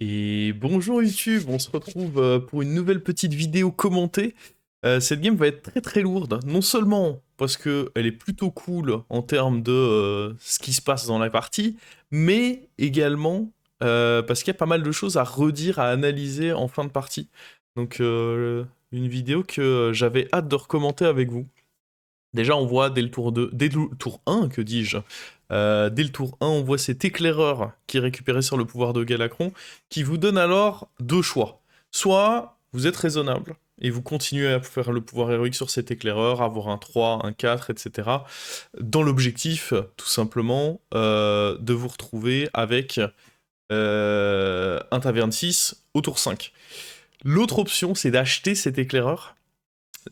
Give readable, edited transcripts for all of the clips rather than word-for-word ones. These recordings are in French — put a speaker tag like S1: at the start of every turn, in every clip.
S1: Et bonjour YouTube, on se retrouve pour une nouvelle petite vidéo commentée. Cette game va être très très lourde, non seulement parce qu'elle est plutôt cool en termes de ce qui se passe dans la partie, mais également parce qu'il y a pas mal de choses à redire, à analyser en fin de partie. Donc une vidéo que j'avais hâte de recommenter avec vous. Déjà, on voit dès le tour 2, dès le tour 1, que dis-je, dès le tour 1, on voit cet éclaireur qui est récupéré sur le pouvoir de Galacron, qui vous donne alors deux choix. Soit vous êtes raisonnable, et vous continuez à faire le pouvoir héroïque sur cet éclaireur, avoir un 3, un 4, etc. Dans l'objectif, tout simplement, de vous retrouver avec un taverne 6 au tour 5. L'autre option, c'est d'acheter cet éclaireur,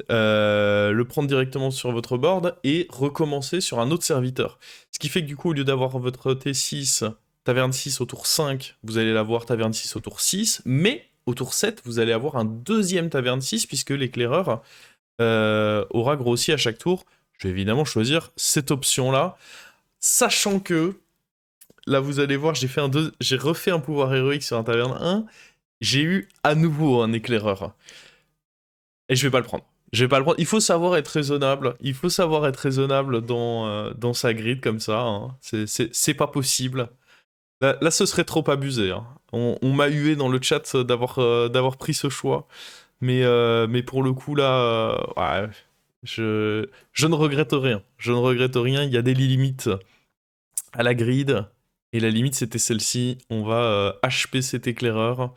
S1: le prendre directement sur votre board et recommencer sur un autre serviteur. Ce qui fait que du coup, au lieu d'avoir votre T6, taverne 6 au tour 5, vous allez l'avoir taverne 6 au tour 6, mais au tour 7, vous allez avoir un deuxième taverne 6 puisque l'éclaireur aura grossi à chaque tour. Je vais évidemment choisir cette option-là, sachant que, là vous allez voir, j'ai refait un pouvoir héroïque sur un taverne 1, j'ai eu à nouveau un éclaireur. Et je vais pas le prendre. Je vais pas le prendre. Il faut savoir être raisonnable. Il faut savoir être raisonnable dans sa grid comme ça, hein. C'est pas possible. Là, ce serait trop abusé, hein. On m'a hué dans le chat d'avoir pris ce choix. Mais pour le coup, là, ouais, je ne regrette rien. Je ne regrette rien. Il y a des limites à la grid. Et la limite, c'était celle-ci. On va HP cet éclaireur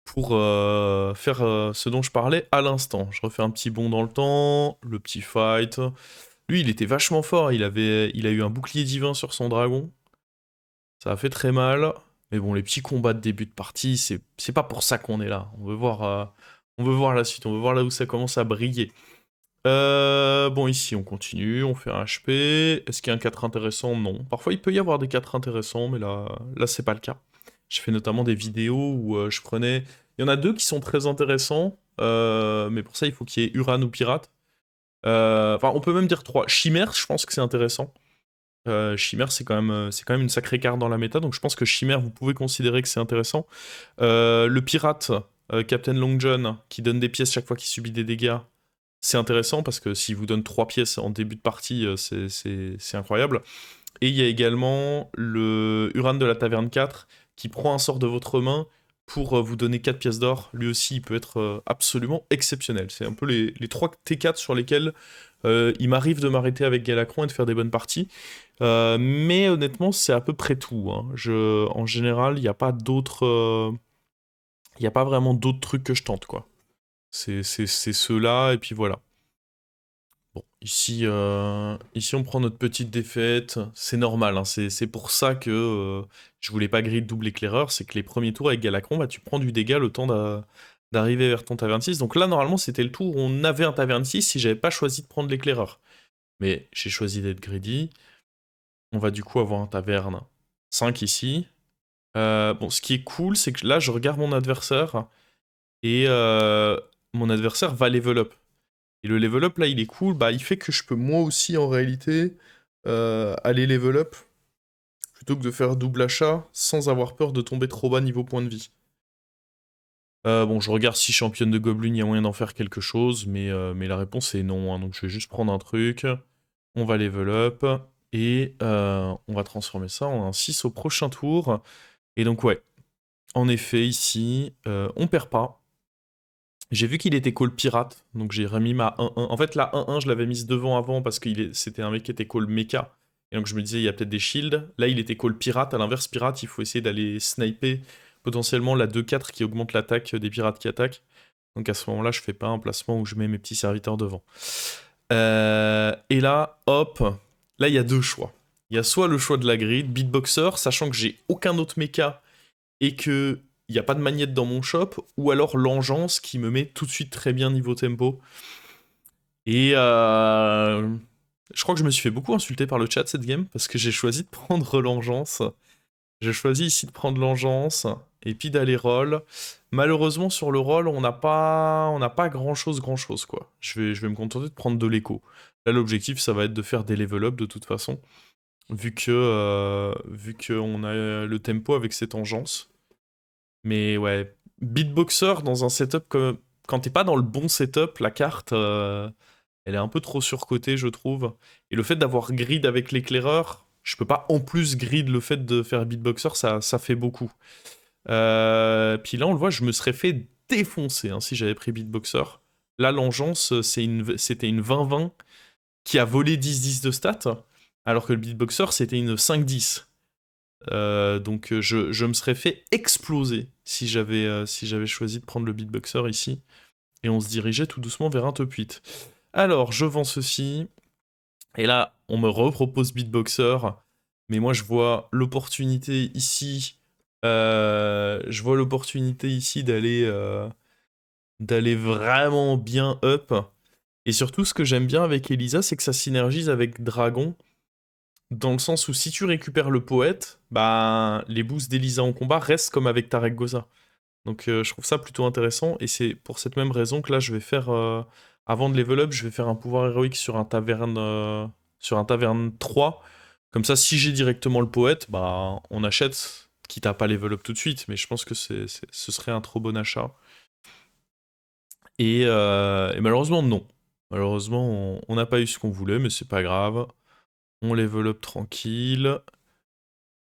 S1: pour faire ce dont je parlais à l'instant. Je refais un petit bond dans le temps, le petit fight. Lui, il était vachement fort, il a eu un bouclier divin sur son dragon. Ça a fait très mal. Mais bon, les petits combats de début de partie, c'est pas pour ça qu'on est là. On veut voir la suite, on veut voir là où ça commence à briller. Bon, ici, on continue, on fait un HP. Est-ce qu'il y a un 4 intéressant? Non. Parfois, il peut y avoir des 4 intéressants, mais là c'est pas le cas. J'ai fait notamment des vidéos où je prenais... Il y en a deux qui sont très intéressants, mais pour ça, il faut qu'il y ait Uran ou Pirate. Enfin, on peut même dire 3. Chimère, je pense que c'est intéressant. Chimère, c'est quand même une sacrée carte dans la méta, donc je pense que Chimère, vous pouvez considérer que c'est intéressant. Le Pirate, Captain Long John, qui donne des pièces chaque fois qu'il subit des dégâts, c'est intéressant parce que s'il vous donne 3 pièces en début de partie, c'est incroyable. Et il y a également le Uran de la Taverne 4 qui prend un sort de votre main pour vous donner 4 pièces d'or. Lui aussi, il peut être absolument exceptionnel. C'est un peu les 3 T4 sur lesquels il m'arrive de m'arrêter avec Galacron et de faire des bonnes parties. Mais honnêtement, c'est à peu près tout, hein. En général, il n'y a pas d'autres... il n'y a pas vraiment d'autres trucs que je tente, quoi. C'est ceux-là, et puis voilà. Bon, ici on prend notre petite défaite, c'est normal, hein, c'est pour ça que je voulais pas griller de double éclaireur, c'est que les premiers tours avec Galacron, bah, tu prends du dégât le temps d'arriver vers ton taverne 6. Donc là, normalement, c'était le tour où on avait un taverne 6 si j'avais pas choisi de prendre l'éclaireur. Mais j'ai choisi d'être greedy. On va du coup avoir un taverne 5 ici. Bon, ce qui est cool, c'est que là, je regarde mon adversaire, et mon adversaire va level up. Et le level up, là, il est cool, bah, il fait que je peux moi aussi, en réalité, aller level up, plutôt que de faire double achat, sans avoir peur de tomber trop bas niveau point de vie. Bon, je regarde si championne de Goblin, il y a moyen d'en faire quelque chose, mais la réponse est non, hein, donc je vais juste prendre un truc, on va level up, et on va transformer ça en un 6 au prochain tour. Et donc ouais, en effet, ici, on perd pas. J'ai vu qu'il était call pirate, donc j'ai remis ma 1-1. En fait, la 1-1, je l'avais mise devant avant parce que c'était un mec qui était call mecha. Et donc je me disais, il y a peut-être des shields. Là, il était call pirate. À l'inverse, pirate, il faut essayer d'aller sniper potentiellement la 2-4 qui augmente l'attaque des pirates qui attaquent. Donc à ce moment-là, je fais pas un placement où je mets mes petits serviteurs devant. Et là, hop, là, il y a deux choix. Il y a soit le choix de la grid, beatboxer, sachant que j'ai aucun autre mecha et que il n'y a pas de magnète dans mon shop, ou alors l'engeance qui me met tout de suite très bien niveau tempo. Et je crois que je me suis fait beaucoup insulter par le chat cette game, parce que j'ai choisi de prendre l'engeance. J'ai choisi ici de prendre l'engeance, et puis d'aller roll. Malheureusement, sur le roll, on n'a pas grand-chose, quoi. Je vais me contenter de prendre de l'écho. Là, l'objectif, ça va être de faire des level up de toute façon, vu que on a le tempo avec cette engeance. Mais ouais, Beatboxer dans un setup comme... Quand t'es pas dans le bon setup, la carte, elle est un peu trop surcotée, je trouve. Et le fait d'avoir grid avec l'éclaireur, je peux pas en plus grid le fait de faire Beatboxer, ça fait beaucoup. Puis là, on le voit, je me serais fait défoncer hein, si j'avais pris Beatboxer. Là, l'engeance, c'était une 20-20 qui a volé 10-10 de stats, alors que le Beatboxer, c'était une 5-10. Donc je me serais fait exploser si j'avais choisi de prendre le beatboxer ici. Et on se dirigeait tout doucement vers un top 8. Alors, je vends ceci. Et là, on me repropose beatboxer. Mais moi, je vois l'opportunité ici. Je vois l'opportunité ici d'aller vraiment bien up. Et surtout, ce que j'aime bien avec Elisa, c'est que ça synergise avec Dragon. Dans le sens où si tu récupères le poète, bah, les boosts d'Elisa en combat restent comme avec Tarek Goza. Donc je trouve ça plutôt intéressant et c'est pour cette même raison que là je vais faire, avant de level up, je vais faire un pouvoir héroïque sur un taverne 3. Comme ça si j'ai directement le poète, bah on achète, quitte à pas level up tout de suite, mais je pense que ce serait un trop bon achat. Et malheureusement non. Malheureusement on n'a pas eu ce qu'on voulait, mais c'est pas grave. On level up tranquille.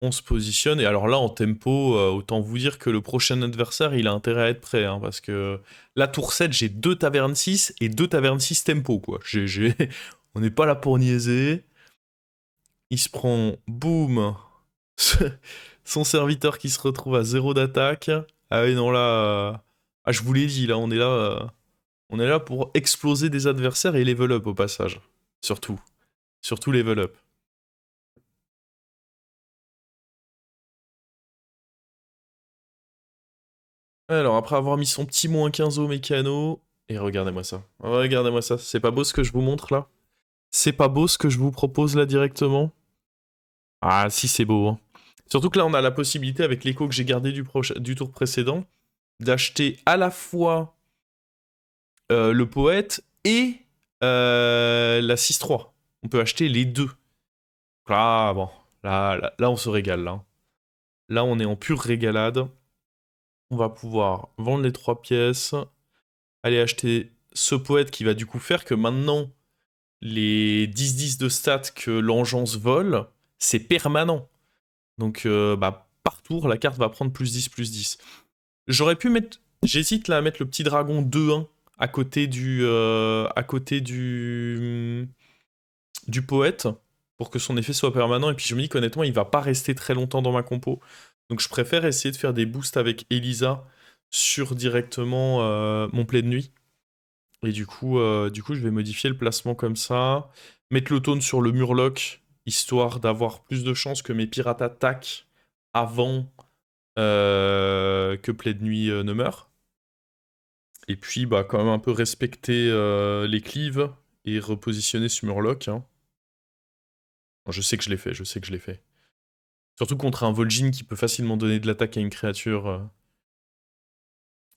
S1: On se positionne, et alors là en tempo, autant vous dire que le prochain adversaire il a intérêt à être prêt, hein, parce que la tour 7 j'ai 2 tavernes 6 et 2 tavernes 6 tempo quoi. On n'est pas là pour niaiser. Il se prend, boum, son serviteur qui se retrouve à 0 d'attaque. Ah oui non là, ah je vous l'ai dit, là on est là pour exploser des adversaires et level up au passage. Surtout, surtout level up. Alors, après avoir mis son petit -15 au mécano... Et regardez-moi ça. Regardez-moi ça. C'est pas beau ce que je vous montre là? C'est pas beau ce que je vous propose là directement? Ah si, c'est beau. Hein. Surtout que là, on a la possibilité, avec l'écho que j'ai gardé du tour précédent, d'acheter à la fois le poète et la 6-3. On peut acheter les deux. Ah bon, là, on se régale. Là, on est en pure régalade. On va pouvoir vendre les 3 pièces, aller acheter ce poète qui va du coup faire que maintenant, les 10-10 de stats que l'engeance vole, c'est permanent. Donc, bah, par tour, la carte va prendre +10/+10. J'aurais pu mettre... J'hésite là à mettre le petit dragon 2-1 à côté du poète, pour que son effet soit permanent. Et puis je me dis qu'honnêtement, il va pas rester très longtemps dans ma compo. Donc je préfère essayer de faire des boosts avec Elisa sur directement mon play de nuit. Et du coup, je vais modifier le placement comme ça. Mettre l'autone sur le murloc, histoire d'avoir plus de chances que mes pirates attaquent avant que Play de Nuit ne meure. Et puis, bah, quand même un peu respecter les cleaves et repositionner ce murloc. Hein. Bon, je sais que je l'ai fait, je sais que je l'ai fait. Surtout contre un Vol'jin qui peut facilement donner de l'attaque à une créature.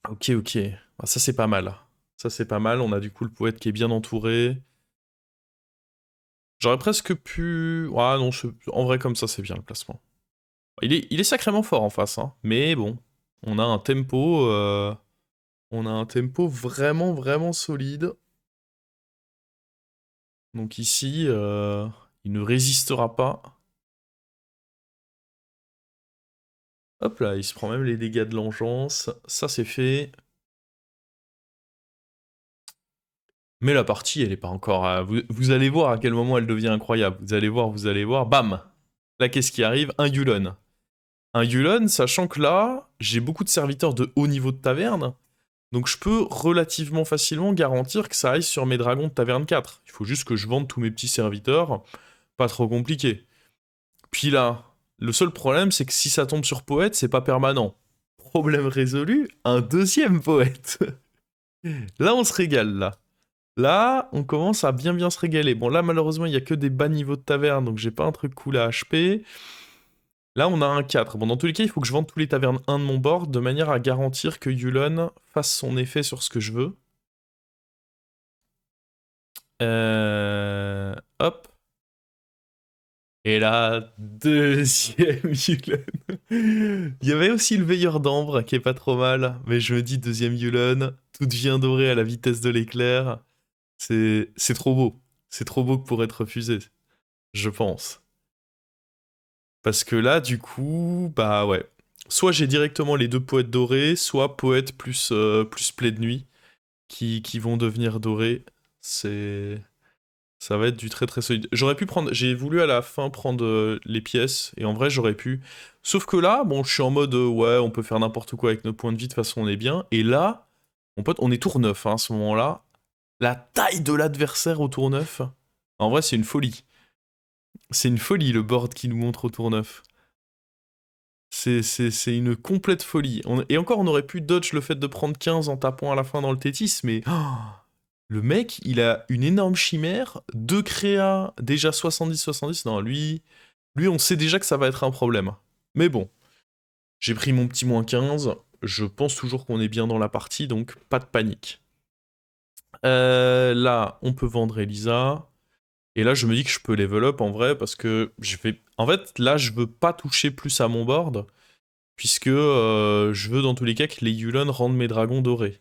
S1: Ok, ok. Ah, ça, c'est pas mal. Ça, c'est pas mal. On a du coup le poète qui est bien entouré. J'aurais presque pu... Ah non, en vrai comme ça c'est bien le placement. Il est sacrément fort en face, hein. Mais bon, on a un tempo... On a un tempo vraiment, vraiment solide. Donc ici, il ne résistera pas. Hop là, il se prend même les dégâts de l'engeance. Ça c'est fait. Mais la partie, elle est pas encore... vous allez voir à quel moment elle devient incroyable. Vous allez voir. Bam! Là, qu'est-ce qui arrive? Un Yulon. Un Yulon, sachant que là, j'ai beaucoup de serviteurs de haut niveau de taverne. Donc je peux relativement facilement garantir que ça aille sur mes dragons de taverne 4. Il faut juste que je vende tous mes petits serviteurs. Pas trop compliqué. Puis là, le seul problème, c'est que si ça tombe sur poète, c'est pas permanent. Problème résolu, un deuxième poète. Là, on se régale, là. Là, on commence à bien bien se régaler. Bon, là, malheureusement, il y a que des bas niveaux de taverne, donc j'ai pas un truc cool à HP. Là, on a un 4. Bon, dans tous les cas, il faut que je vende tous les tavernes 1 de mon board, de manière à garantir que Yulon fasse son effet sur ce que je veux. Hop. Et là, deuxième Yulon. Il y avait aussi le veilleur d'ambre qui est pas trop mal, mais je me dis deuxième Yulon, tout devient doré à la vitesse de l'éclair. C'est trop beau. C'est trop beau que pour être refusé, je pense. Parce que là, du coup, bah ouais. Soit j'ai directement les deux poètes dorés, soit poète plus plaie de nuit qui vont devenir dorés. C'est... Ça va être du très très solide. J'aurais pu prendre... J'ai voulu à la fin prendre les pièces, et en vrai j'aurais pu. Sauf que là, bon, je suis en mode, ouais, on peut faire n'importe quoi avec nos points de vie, de toute façon on est bien. Et là, mon pote, on est tour 9 hein, à ce moment-là. La taille de l'adversaire au tour 9, en vrai c'est une folie. C'est une folie le board qui nous montre au tour 9. C'est une complète folie. Et encore, on aurait pu dodge le fait de prendre 15 en tapant à la fin dans le Tétis, mais oh, le mec, il a une énorme chimère, deux créas, déjà 70-70. Non, lui, on sait déjà que ça va être un problème. Mais bon, j'ai pris mon petit -15. Je pense toujours qu'on est bien dans la partie, donc pas de panique. Là, on peut vendre Elisa. Et là, je me dis que je peux level up en vrai, parce que je vais... En fait, là, je veux pas toucher plus à mon board, puisque je veux dans tous les cas que les Yulon rendent mes dragons dorés.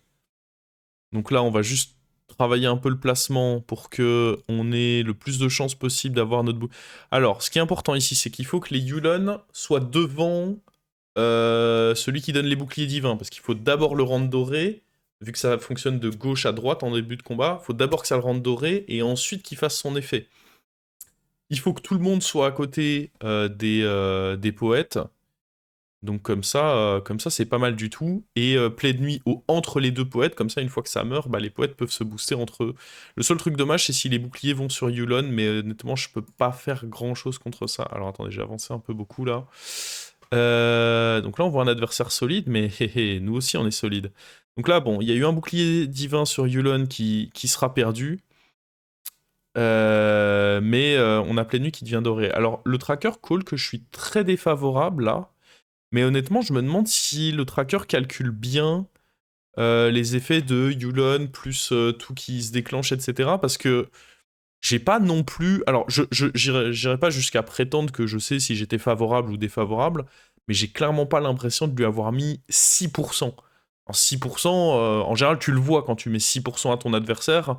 S1: Donc là, on va juste travailler un peu le placement pour que on ait le plus de chances possible d'avoir notre bout. Alors, ce qui est important ici, c'est qu'il faut que les Yulon soient devant celui qui donne les boucliers divins, parce qu'il faut d'abord le rendre doré, vu que ça fonctionne de gauche à droite en début de combat, il faut d'abord que ça le rende doré, et ensuite qu'il fasse son effet. Il faut que tout le monde soit à côté des poètes, donc comme ça c'est pas mal du tout. Et plaie de nuit entre les deux poètes, comme ça une fois que ça meurt, bah, les poètes peuvent se booster entre eux. Le seul truc dommage c'est si les boucliers vont sur Yulon, mais honnêtement je peux pas faire grand chose contre ça. Alors attendez, j'ai avancé un peu beaucoup là. Donc là on voit un adversaire solide, mais nous aussi on est solide. Donc là bon, il y a eu un bouclier divin sur Yulon qui sera perdu. Mais on a pleine nuit qui devient doré. Alors le tracker call que je suis très défavorable là. Mais honnêtement, je me demande si le tracker calcule bien les effets de Yulon plus tout qui se déclenche, etc. Parce que j'ai pas non plus... Alors, j'irai pas jusqu'à prétendre que je sais si j'étais favorable ou défavorable, mais j'ai clairement pas l'impression de lui avoir mis 6%. En 6%, en général, tu le vois quand tu mets 6% à ton adversaire,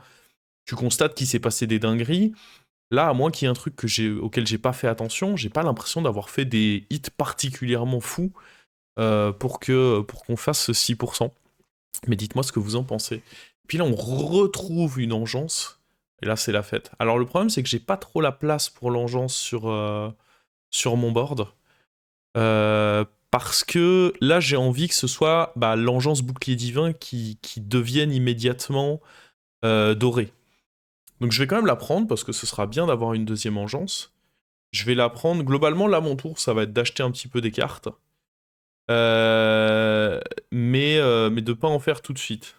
S1: tu constates qu'il s'est passé des dingueries. Là, à moins qu'il y ait un truc auquel j'ai pas fait attention, j'ai pas l'impression d'avoir fait des hits particulièrement fous pour qu'on fasse ce 6%. Mais dites-moi ce que vous en pensez. Puis là, on retrouve une engeance. Et là, c'est la fête. Alors, le problème, c'est que j'ai pas trop la place pour l'engeance sur mon board. Parce que là, j'ai envie que ce soit l'engeance bouclier divin qui devienne immédiatement dorée. Donc, je vais quand même la prendre parce que ce sera bien d'avoir une deuxième engeance. Je vais la prendre. Globalement, là, mon tour, ça va être d'acheter un petit peu des cartes. Mais de pas en faire tout de suite.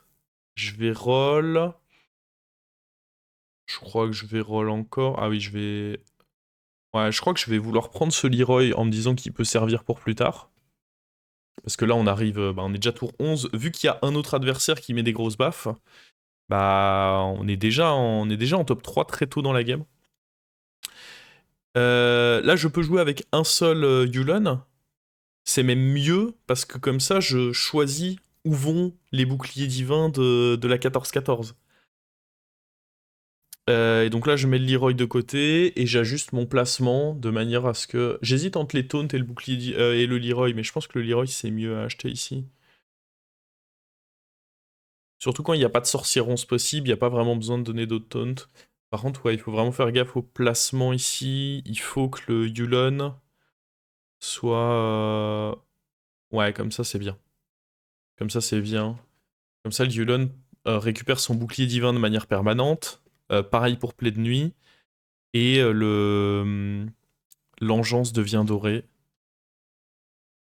S1: Je vais roll. Je crois que je vais roll encore. Ah oui, je vais... Ouais, je crois que je vais vouloir prendre ce Leroy en me disant qu'il peut servir pour plus tard. Parce que là, on arrive... on est déjà tour 11. Vu qu'il y a un autre adversaire qui met des grosses baffes, on est déjà en top 3 très tôt dans la game. Là, je peux jouer avec un seul Yulon. C'est même mieux, parce que comme ça, je choisis où vont les boucliers divins de la 14-14. Et donc là, je mets le Leroy de côté, et j'ajuste mon placement de manière à ce que... J'hésite entre les taunts et le bouclier et le Leroy, mais je pense que le Leroy, c'est mieux à acheter ici. Surtout quand il n'y a pas de sorcier ronce possible, il n'y a pas vraiment besoin de donner d'autres taunts. Par contre, ouais, il faut vraiment faire gaffe au placement ici. Il faut que le Yulon soit... Ouais, comme ça, c'est bien. Comme ça, c'est bien. Comme ça, le Yulon récupère son bouclier divin de manière permanente. Pareil pour Plaie de Nuit. Et l'engeance devient dorée.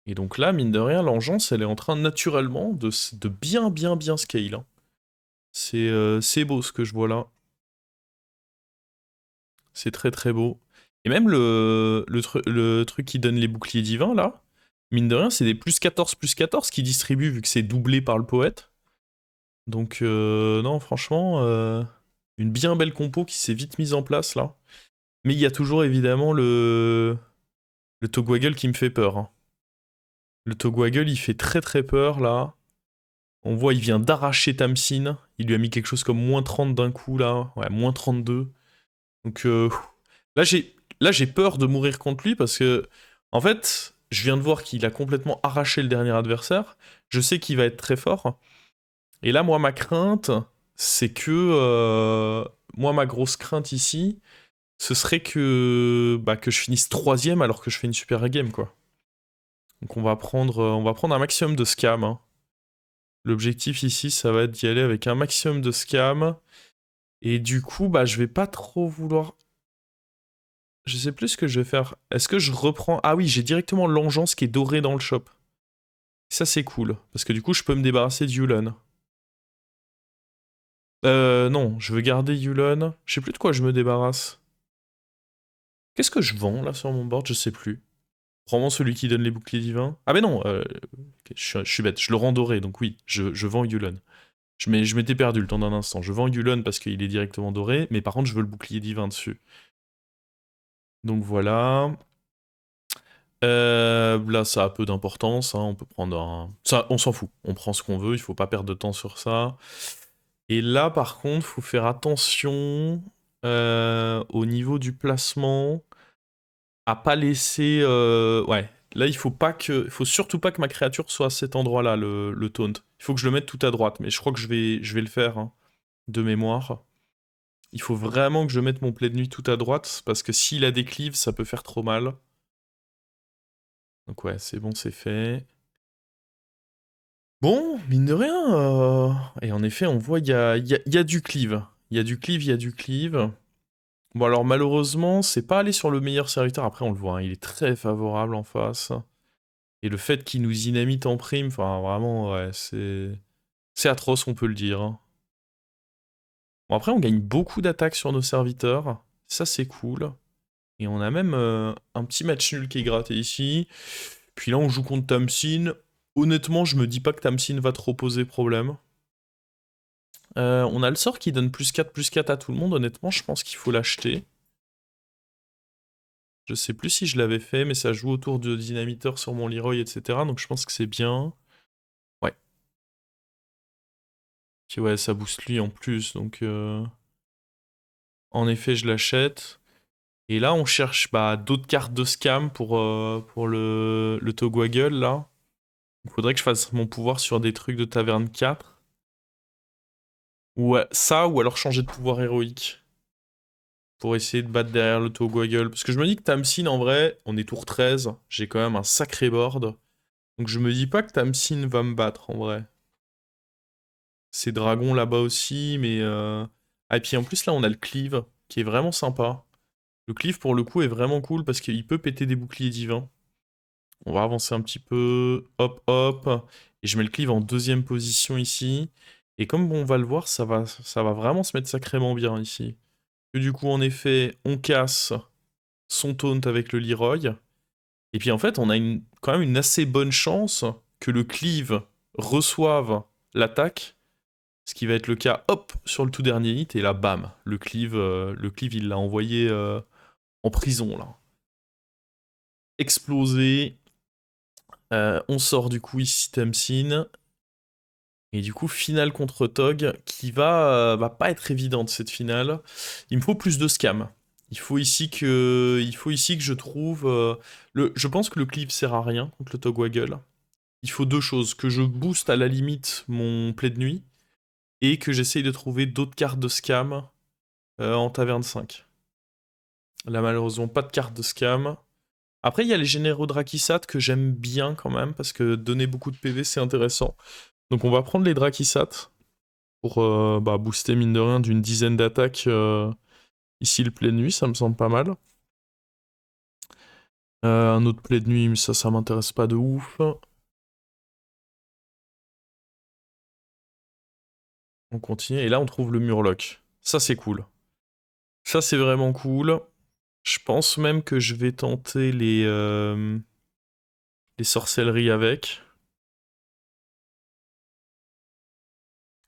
S1: Et donc là, mine de rien, l'engeance, elle est en train naturellement de bien scale. Hein. C'est beau ce que je vois là. C'est très très beau. Et même le truc qui donne les boucliers divins là, mine de rien, c'est des +14/+14 qui distribuent vu que c'est doublé par le poète. Donc non, franchement, une bien belle compo qui s'est vite mise en place là. Mais il y a toujours évidemment le Togwaggle qui me fait peur, hein. Le Togwaggle, il fait très très peur là. On voit, il vient d'arracher Tamsin. Il lui a mis quelque chose comme -30 d'un coup là. Ouais, -32. Donc là, j'ai peur de mourir contre lui parce que, en fait, je viens de voir qu'il a complètement arraché le dernier adversaire. Je sais qu'il va être très fort. Et là, moi, ma crainte, c'est que. Moi, ma grosse crainte ici, ce serait que je finisse troisième alors que je fais une super game, quoi. Donc on va prendre un maximum de scam, hein. L'objectif ici, ça va être d'y aller avec un maximum de scam. Et du coup, bah, je vais pas trop vouloir. Je sais plus ce que je vais faire. Est-ce que je reprends. Ah oui, j'ai directement l'engeance qui est dorée dans le shop. Ça, c'est cool. Parce que du coup, je peux me débarrasser de Yulan. Non, je veux garder Yulan. Je sais plus de quoi je me débarrasse. Qu'est-ce que je vends là sur mon board? Je sais plus. Probablement celui qui donne les boucliers divins. Ah mais non, ok, je suis bête. Je le rends doré, donc oui, je vends Yulan. Je m'étais perdu le temps d'un instant. Je vends Yulan parce qu'il est directement doré, mais par contre, je veux le bouclier divin dessus. Donc voilà. Là, ça a peu d'importance, hein. On peut prendre un. Ça, on s'en fout. On prend ce qu'on veut. Il faut pas perdre de temps sur ça. Et là, par contre, faut faire attention au niveau du placement à pas laisser. Ouais. Là, il faut surtout pas que ma créature soit à cet endroit-là, le taunt. Il faut que je le mette tout à droite, mais je crois que je vais le faire, hein, de mémoire. Il faut vraiment que je mette mon play de nuit tout à droite, parce que s'il a des cleaves, ça peut faire trop mal. Donc ouais, c'est bon, c'est fait. Bon, mine de rien, et en effet, on voit il y a du cleave. Il y a du cleave, il y a du cleave. Bon alors malheureusement, c'est pas aller sur le meilleur serviteur, après on le voit, hein, il est très favorable en face. Et le fait qu'il nous dynamite en prime, enfin vraiment, ouais, c'est atroce, on peut le dire, hein. Bon après, on gagne beaucoup d'attaques sur nos serviteurs, ça c'est cool. Et on a même un petit match nul qui est gratté ici. Puis là, on joue contre Tamsin. Honnêtement, je me dis pas que Tamsin va trop poser problème. On a le sort qui donne +4/+4 à tout le monde. Honnêtement, je pense qu'il faut l'acheter. Je sais plus si je l'avais fait, mais ça joue autour de dynamiteur sur mon Leroy, etc. Donc je pense que c'est bien. Ouais. Puis ouais, ça booste lui en plus. Donc en effet, je l'achète. Et là, on cherche d'autres cartes de scam pour le Togwaggle, là. Il faudrait que je fasse mon pouvoir sur des trucs de taverne 4. Ouais, ça, ou alors changer de pouvoir héroïque. Pour essayer de battre derrière le Togwaggle. Parce que je me dis que Tamsin, en vrai, on est tour 13. J'ai quand même un sacré board. Donc je me dis pas que Tamsin va me battre, en vrai. C'est Dragon là-bas aussi, mais... Ah, et puis en plus, là, on a le Cleave, qui est vraiment sympa. Le Cleave, pour le coup, est vraiment cool, parce qu'il peut péter des boucliers divins. On va avancer un petit peu. Hop, hop. Et je mets le Cleave en deuxième position ici. Et comme on va le voir, ça va vraiment se mettre sacrément bien ici. Et du coup, en effet, on casse son taunt avec le Leroy. Et puis en fait, on a quand même une assez bonne chance que le cleave reçoive l'attaque, ce qui va être le cas, hop, sur le tout dernier hit, et là, bam, le cleave il l'a envoyé en prison, là. Explosé. On sort du coup ici Tamsin. Et du coup, finale contre Tog, qui va pas être évidente cette finale. Il me faut plus de scam. Il faut ici que je trouve. Je pense que le clip sert à rien contre le Togwaggle. Il faut deux choses, que je booste à la limite mon play de nuit, et que j'essaye de trouver d'autres cartes de scam en taverne 5. Là, malheureusement, pas de cartes de scam. Après, il y a les généraux Drakisat que j'aime bien quand même, parce que donner beaucoup de PV, c'est intéressant. Donc on va prendre les Drakisat pour booster mine de rien d'une dizaine d'attaques ici le play de nuit, ça me semble pas mal. Un autre play de nuit, mais ça m'intéresse pas de ouf. On continue, et là on trouve le Murloc. Ça c'est cool. Ça c'est vraiment cool. Je pense même que je vais tenter les sorcelleries avec.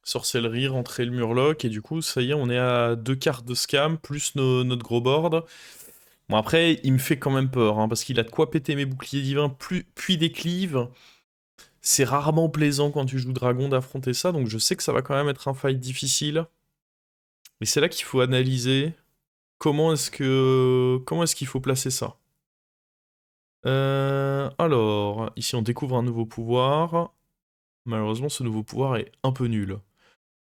S1: Sorcellerie, rentrer le Murloc, et du coup, ça y est, on est à 2 cartes de scam, plus notre gros board. Bon, après, il me fait quand même peur, hein, parce qu'il a de quoi péter mes boucliers divins, puis des cleaves. C'est rarement plaisant quand tu joues dragon d'affronter ça, donc je sais que ça va quand même être un fight difficile. Mais c'est là qu'il faut analyser comment est-ce qu'il faut placer ça. Alors, ici on découvre un nouveau pouvoir. Malheureusement, ce nouveau pouvoir est un peu nul.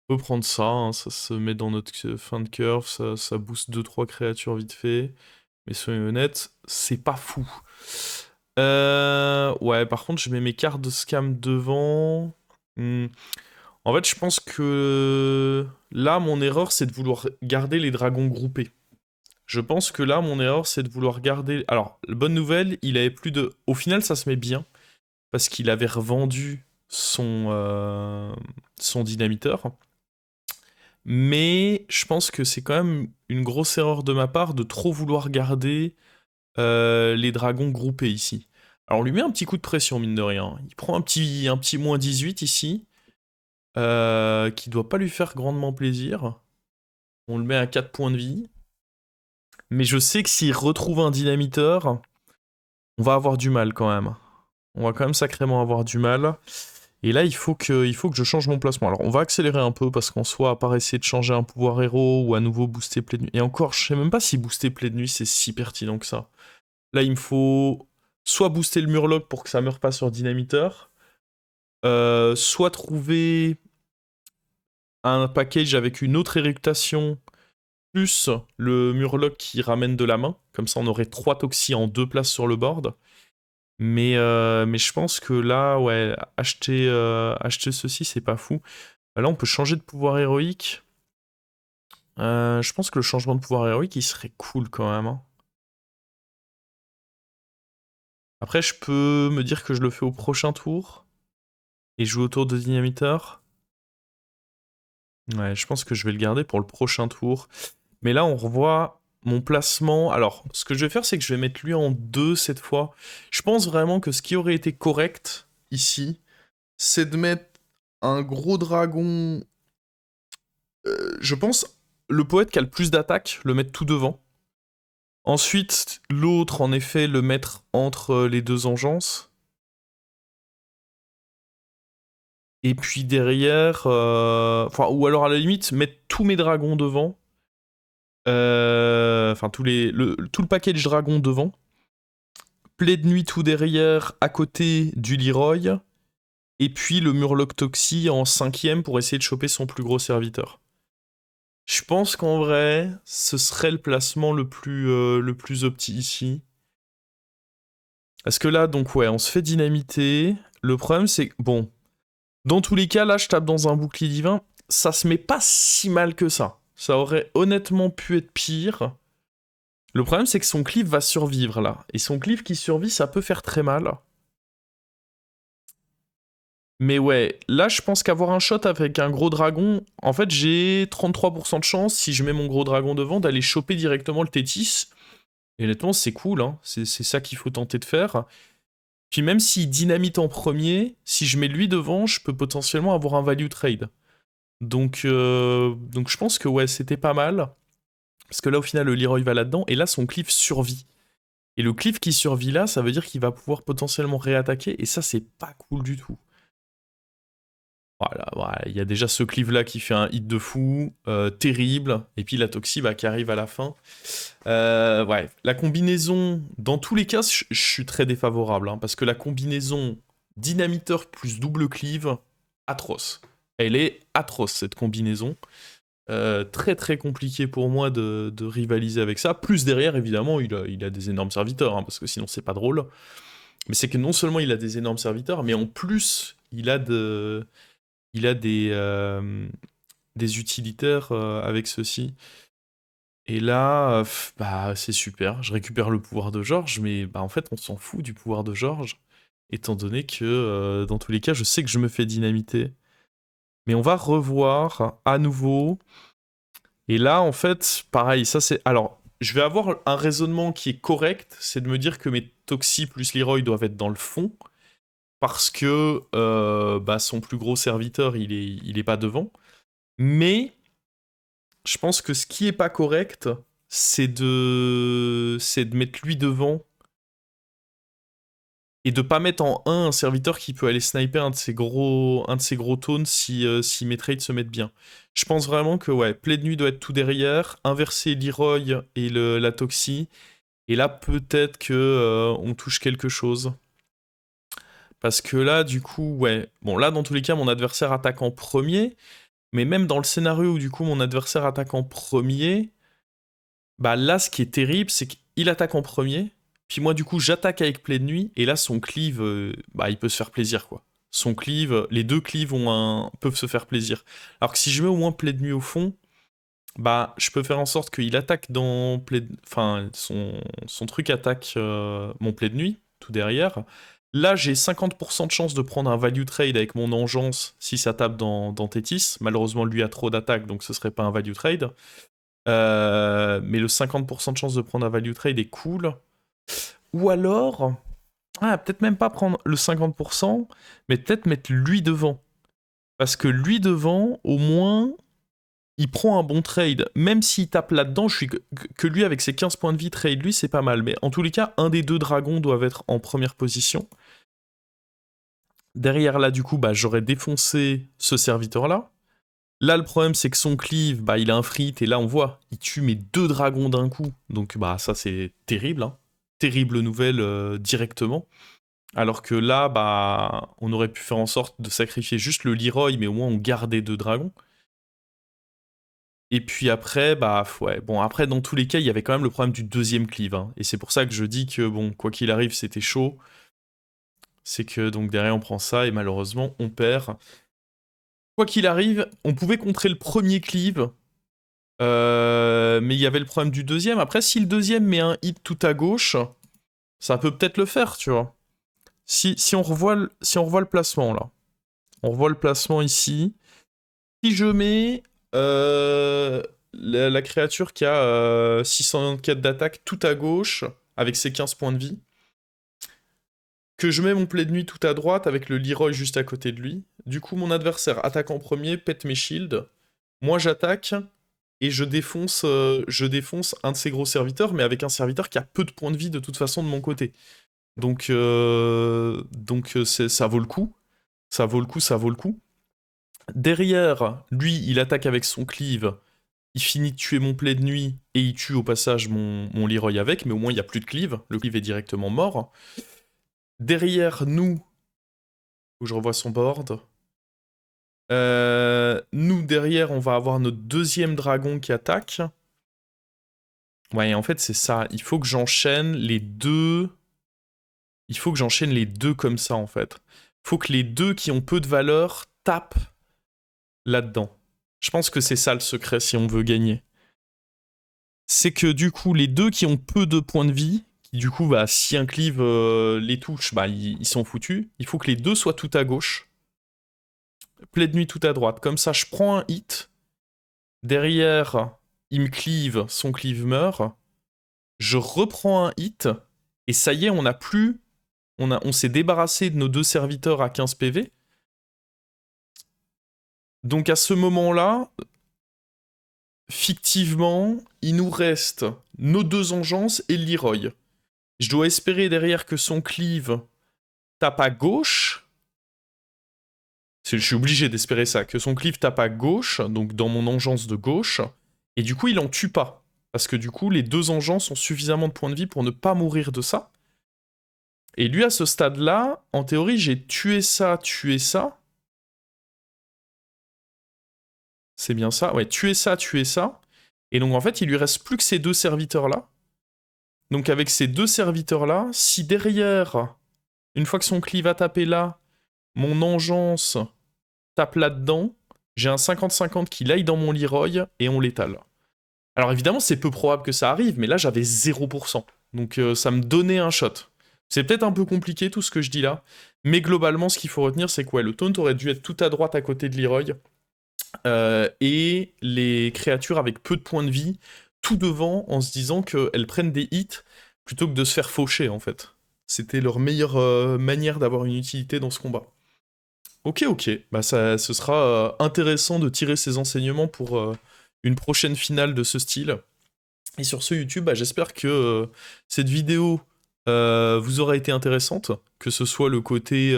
S1: On peut prendre ça, hein, ça se met dans notre fin de curve, ça booste 2-3 créatures vite fait. Mais soyons honnêtes, c'est pas fou. Ouais, par contre, je mets mes cartes de scam devant. Hmm. En fait, je pense que là, mon erreur, c'est de vouloir garder les dragons groupés. Je pense que là, mon erreur, c'est de vouloir garder... Alors, la bonne nouvelle, il avait plus de... Au final, ça se met bien, parce qu'il avait revendu son dynamiteur. Mais je pense que c'est quand même une grosse erreur de ma part de trop vouloir garder les dragons groupés ici. Alors on lui met un petit coup de pression, mine de rien. Il prend un petit moins 18 ici, qui doit pas lui faire grandement plaisir. On le met à 4 points de vie. Mais je sais que s'il retrouve un dynamiteur, on va avoir du mal quand même. On va quand même sacrément avoir du mal. Et là, il faut que je change mon placement. Alors, on va accélérer un peu parce qu'en soi, à part essayer de changer un pouvoir héros ou à nouveau booster plaie de nuit. Et encore, je sais même pas si booster plaie de nuit c'est si pertinent que ça. Là, il me faut soit booster le Murloc pour que ça meure pas sur Dynamiteur, soit trouver un package avec une autre éructation plus le Murloc qui ramène de la main. Comme ça, on aurait 3 toxis en 2 places sur le board. Mais je pense que là, ouais, acheter ceci, c'est pas fou. Là, on peut changer de pouvoir héroïque. Je pense que le changement de pouvoir héroïque, il serait cool quand même, hein. Après, je peux me dire que je le fais au prochain tour et jouer autour de Dynamiteur. Ouais, je pense que je vais le garder pour le prochain tour. Mais là, on revoit mon placement. Alors, ce que je vais faire, c'est que je vais mettre lui en 2 cette fois. Je pense vraiment que ce qui aurait été correct ici, c'est de mettre un gros dragon. Je pense le poète qui a le plus d'attaque, le mettre tout devant. Ensuite, l'autre, en effet, le mettre entre les deux engences. Et puis derrière, enfin, ou alors à la limite, mettre tous mes dragons devant. Enfin, tout le package dragon devant. Plaie de nuit tout derrière, à côté du Leroy. Et puis le Murloc Toxie en 5ème pour essayer de choper son plus gros serviteur. Je pense qu'en vrai, ce serait le placement le plus opti ici. Parce que là, donc ouais, on se fait dynamiter. Le problème, c'est que, bon, dans tous les cas, là, je tape dans un bouclier divin. Ça se met pas si mal que ça. Ça aurait honnêtement pu être pire. Le problème, c'est que son cleave va survivre, là. Et son cleave qui survit, ça peut faire très mal. Mais ouais, là, je pense qu'avoir un shot avec un gros dragon... En fait, j'ai 33% de chance, si je mets mon gros dragon devant, d'aller choper directement le Tétis. Et honnêtement, c'est cool, hein. C'est ça qu'il faut tenter de faire. Puis même s'il dynamite en premier, si je mets lui devant, je peux potentiellement avoir un value trade. Donc je pense que ouais, c'était pas mal. Parce que là, au final, le Leroy va là-dedans. Et là, son cleave survit. Et le cleave qui survit là, ça veut dire qu'il va pouvoir potentiellement réattaquer. Et ça, c'est pas cool du tout. Voilà, il y a déjà ce cleave là qui fait un hit de fou, terrible. Et puis la Toxie qui arrive à la fin. Ouais, la combinaison, dans tous les cas, je suis très défavorable. Hein, parce que la combinaison dynamiteur plus double cleave, atroce. Elle est atroce cette combinaison. Très très compliqué pour moi de rivaliser avec ça. Plus derrière, évidemment, il a des énormes serviteurs, hein, parce que sinon c'est pas drôle. Mais c'est que non seulement il a des énormes serviteurs, mais en plus il a des utilitaires avec ceci. Et là, bah c'est super. Je récupère le pouvoir de George, mais bah en fait on s'en fout du pouvoir de George, étant donné que dans tous les cas, je sais que je me fais dynamiter. Mais on va revoir à nouveau. Et là, en fait, pareil, ça c'est... Alors, je vais avoir un raisonnement qui est correct, c'est de me dire que mes Toxi plus Leroy doivent être dans le fond, parce que bah, son plus gros serviteur, il est pas devant. Mais je pense que ce qui est pas correct, c'est de mettre lui devant et de pas mettre en 1 un serviteur qui peut aller sniper un de ces gros taunts si mes trades se mettent bien. Je pense vraiment que ouais, Play de nuit doit être tout derrière, inverser Leroy et la Toxie, et là peut-être que on touche quelque chose. Parce que là, du coup, ouais. Bon, là, dans tous les cas, mon adversaire attaque en premier. Mais même dans le scénario où, du coup, mon adversaire attaque en premier, bah là, ce qui est terrible, c'est qu'il attaque en premier. Puis moi, du coup, j'attaque avec Play de nuit. Et là, son cleave, bah, il peut se faire plaisir, quoi. Son cleave, les deux cleaves peuvent se faire plaisir. Alors que si je mets au moins Play de nuit au fond, bah, je peux faire en sorte qu'il attaque dans enfin, son truc attaque mon Play de nuit, tout derrière. Là, j'ai 50% de chance de prendre un value trade avec mon engeance si ça tape dans Tétis. Malheureusement, lui a trop d'attaque, donc ce serait pas un value trade. Mais le 50% de chance de prendre un value trade est cool. Ou alors, peut-être même pas prendre le 50%, mais peut-être mettre lui devant. Parce que lui devant, au moins, il prend un bon trade. Même s'il tape là-dedans, je suis que lui, avec ses 15 points de vie, trade lui, c'est pas mal. Mais en tous les cas, un des deux dragons doivent être en première position. Derrière là, du coup, bah, j'aurais défoncé ce serviteur-là. Là, le problème, c'est que son cleave, bah, il a un frit, et là, on voit, il tue mes 2 dragons d'un coup. Donc, bah, ça, c'est terrible, hein. Terrible nouvelle directement. Alors que là, bah, on aurait pu faire en sorte de sacrifier juste le Leroy, mais au moins on gardait 2 dragons. Et puis après, bah, ouais, bon, après, dans tous les cas, il y avait quand même le problème du deuxième cleave, hein. Et c'est pour ça que je dis que, bon, quoi qu'il arrive, c'était chaud. C'est que, donc, derrière, on prend ça, et malheureusement, on perd. Quoi qu'il arrive, on pouvait contrer le premier cleave, mais il y avait le problème du deuxième. Après, si le deuxième met un hit tout à gauche, ça peut peut-être le faire, tu vois. Si on revoit le placement, là. On revoit le placement ici. Si je mets la créature qui a 694 d'attaque tout à gauche, avec ses 15 points de vie, que je mets mon Play de nuit tout à droite avec le Leroy juste à côté de lui, du coup mon adversaire attaque en premier, pète mes shields, moi j'attaque, et je défonce un de ses gros serviteurs, mais avec un serviteur qui a peu de points de vie de toute façon de mon côté. Donc ça vaut le coup. Ça vaut le coup, ça vaut le coup. Derrière, lui, il attaque avec son cleave, il finit de tuer mon Play de nuit, et il tue au passage mon Leroy avec, mais au moins il n'y a plus de cleave, le cleave est directement mort. Derrière nous, où je revois son board, nous, derrière, on va avoir notre deuxième dragon qui attaque. Ouais, en fait, c'est ça. Il faut que j'enchaîne les deux. Il faut que j'enchaîne les deux comme ça, en fait. Il faut que les deux qui ont peu de valeur tapent là-dedans. Je pense que c'est ça le secret si on veut gagner. C'est que du coup, les deux qui ont peu de points de vie, qui du coup, bah, si un cleave les touche, bah, ils sont foutus. Il faut que les deux soient tout à gauche. Play de nuit tout à droite. Comme ça, je prends un hit. Derrière, il me cleave, son cleave meurt. Je reprends un hit. Et ça y est, on n'a plus. On s'est débarrassé de nos deux serviteurs à 15 PV. Donc à ce moment-là, fictivement, il nous reste nos deux engences et Leroy. Je dois espérer derrière que son cleave tape à gauche. Je suis obligé d'espérer ça, que son cleave tape à gauche, donc dans mon engeance de gauche, et du coup il en tue pas. Parce que du coup les deux engences ont suffisamment de points de vie pour ne pas mourir de ça. Et lui à ce stade-là, en théorie j'ai tué ça. C'est bien ça, ouais, tuer ça. Et donc en fait il lui reste plus que ces deux serviteurs-là. Donc avec ces deux serviteurs-là, si derrière, une fois que son cleave a tapé là, mon engeance tape là-dedans, j'ai un 50-50 qui l'aille dans mon Leroy et on l'étale. Alors évidemment, c'est peu probable que ça arrive, mais là j'avais 0%. Donc ça me donnait un shot. C'est peut-être un peu compliqué tout ce que je dis là, mais globalement, ce qu'il faut retenir, c'est que ouais, le taunt aurait dû être tout à droite à côté de Leroy, et les créatures avec peu de points de vie, tout devant, en se disant qu'elles prennent des hits plutôt que de se faire faucher en fait. C'était leur meilleure manière d'avoir une utilité dans ce combat. Ok, bah ce sera intéressant de tirer ces enseignements pour une prochaine finale de ce style. Et sur ce YouTube, bah, j'espère que cette vidéo vous aura été intéressante, que ce soit le côté,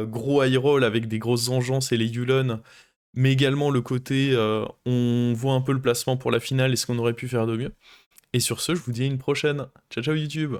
S1: gros high roll avec des grosses engences et les Yulon, mais également le côté on voit un peu le placement pour la finale et ce qu'on aurait pu faire de mieux. Et sur ce, je vous dis à une prochaine. Ciao ciao YouTube!